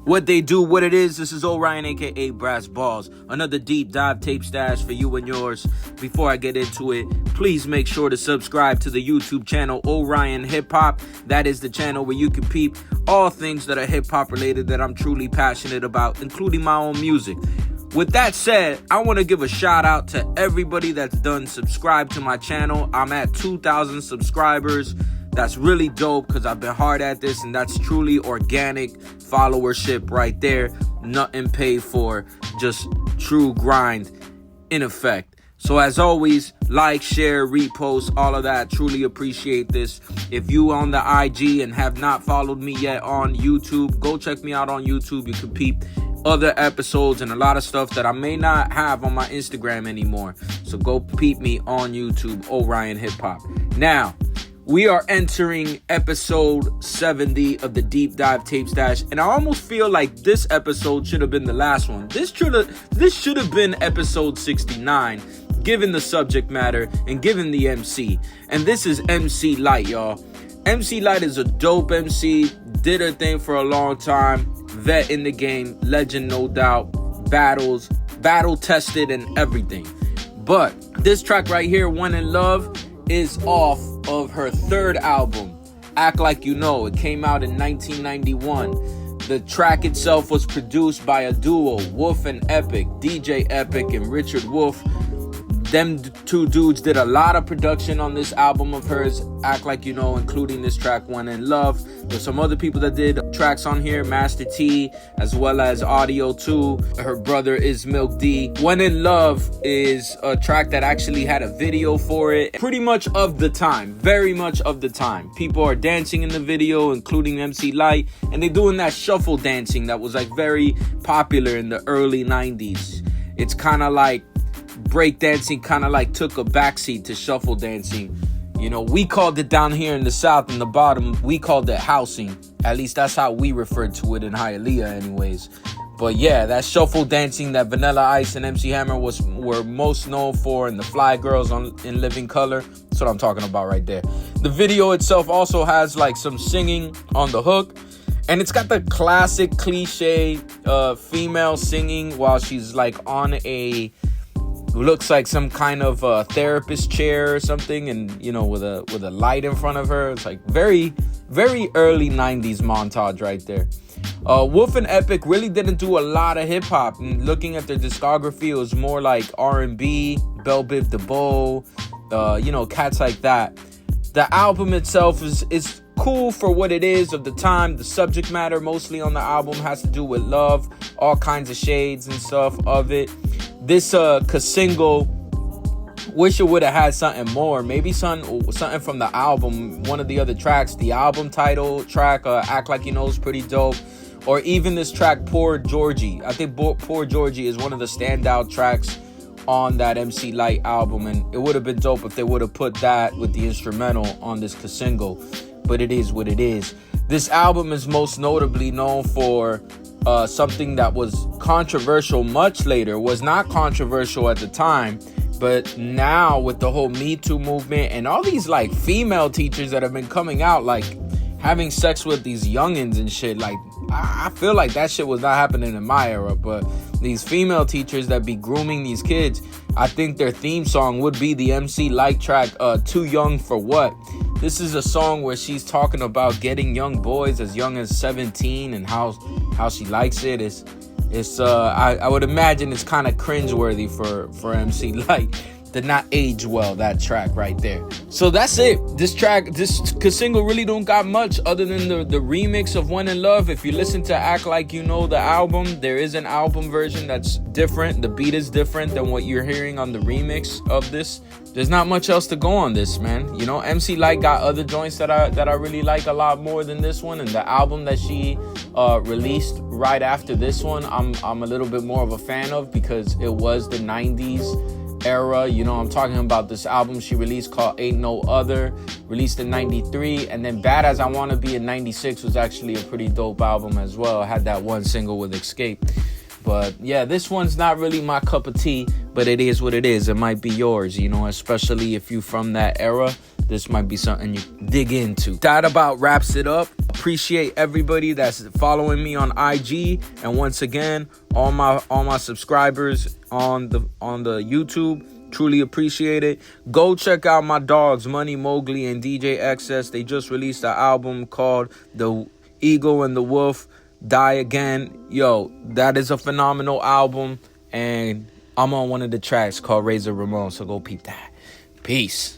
What they do, what it is, this is Orion, aka Brass Balls. Another deep dive tape stash for you and yours. Before I get into it, please make sure to subscribe to the YouTube channel Orion Hip Hop. That is the channel where you can peep all things that are hip hop related that I'm truly passionate about, including my own music. With that said, I want to give a shout out to everybody that's done subscribe to my channel. I'm at 2,000 subscribers. That's really dope because I've been hard at this, and that's truly organic followership right there. Nothing paid for, just true grind in effect. So as always, like, share, repost, all of that. Truly appreciate this. If you on the IG and have not followed me yet on YouTube, go check me out on YouTube. You can peep other episodes and a lot of stuff that I may not have on my Instagram anymore. So go peep me on YouTube, Orion Hip Hop. Now, we are entering episode 70 of the Deep Dive Tape Stash, and I almost feel like this episode should have been the last one. This should have been episode 69, given the subject matter and given the MC. And this is MC LYTE, y'all. MC LYTE is a dope MC, did her thing for a long time, vet in the game, legend no doubt, battle tested and everything. But this track right here, One in Love, is off of her third album, Act Like You Know. It came out in 1991. The track itself was produced by a duo, Wolf and Epic, DJ Epic and Richard Wolf. Them two dudes did a lot of production on this album of hers, Act Like You Know, including this track, One in Love. There's some other people that did tracks on here, Master T, as well as Audio 2. Her brother is Milk D. One in Love is a track that actually had a video for it. Pretty much of the time, very much of the time. People are dancing in the video, including MC LYTE, and they're doing that shuffle dancing that was like very popular in the early 90s. It's kind of like breakdancing kind of like took a backseat to shuffle dancing. You know, we called it down here in the South, in the bottom, we called it housing. At least that's how we referred to it in Hialeah anyways. But yeah, that shuffle dancing that Vanilla Ice and MC Hammer were most known for, and the Fly Girls in Living Color. That's what I'm talking about right there. The video itself also has like some singing on the hook, and it's got the classic cliche female singing while she's like on a looks like some kind of therapist chair or something, and you know, with a light in front of her. It's like very, very early 90s montage right there. Wolf and Epic really didn't do a lot of hip hop, and looking at their discography, it was more like R&B, Belle Biv DeVoe, you know, cats like that. The album itself is cool for what it is of the time. The subject matter mostly on the album has to do with love, all kinds of shades and stuff of it. This single, wish it would have had something more. Maybe something from the album, one of the other tracks. The album title track, Act Like You Know, is pretty dope. Or even this track, Poor Georgie. I think Poor Georgie is one of the standout tracks on that MC LYTE album, and it would have been dope if they would have put that with the instrumental on this single. But it is what it is. This album is most notably known for something that was controversial much later. Was not controversial at the time, but now with the whole Me Too movement and all these like female teachers that have been coming out like having sex with these youngins and shit, like I feel like that shit was not happening in my era, but these female teachers that be grooming these kids, I think their theme song would be the MC LYTE track, Too Young for What. This is a song where she's talking about getting young boys as young as 17 and how she likes it. I would imagine it's kind of cringeworthy for MC LYTE. Did not age well, that track right there. So that's it. This single really don't got much other than the remix of One in Love. If you listen to Act Like You Know, the album, there is an album version that's different. The beat is different than what you're hearing on the remix of this. There's not much else to go on this, man. You know, MC LYTE got other joints that I really like a lot more than this one, and the album that she released right after this one, I'm a little bit more of a fan of because it was the 90s era. You know, I'm talking about this album she released called Ain't No Other, released in 93, and then Bad As I Wanna Be in 96 was actually a pretty dope album as well. I had that one single with Escape. But yeah, this one's not really my cup of tea, but it is what it is. It might be yours, you know, especially if you from that era. this might be something you dig into. That about wraps it up. Appreciate everybody that's following me on IG, and once again, all my subscribers on the YouTube. Truly appreciate it. Go check out my dogs, Money Mowgli and DJ XS. They just released an album called The Eagle and the Wolf Die Again. Yo, that is a phenomenal album, and I'm on one of the tracks called Razor Ramon, so go peep that. Peace.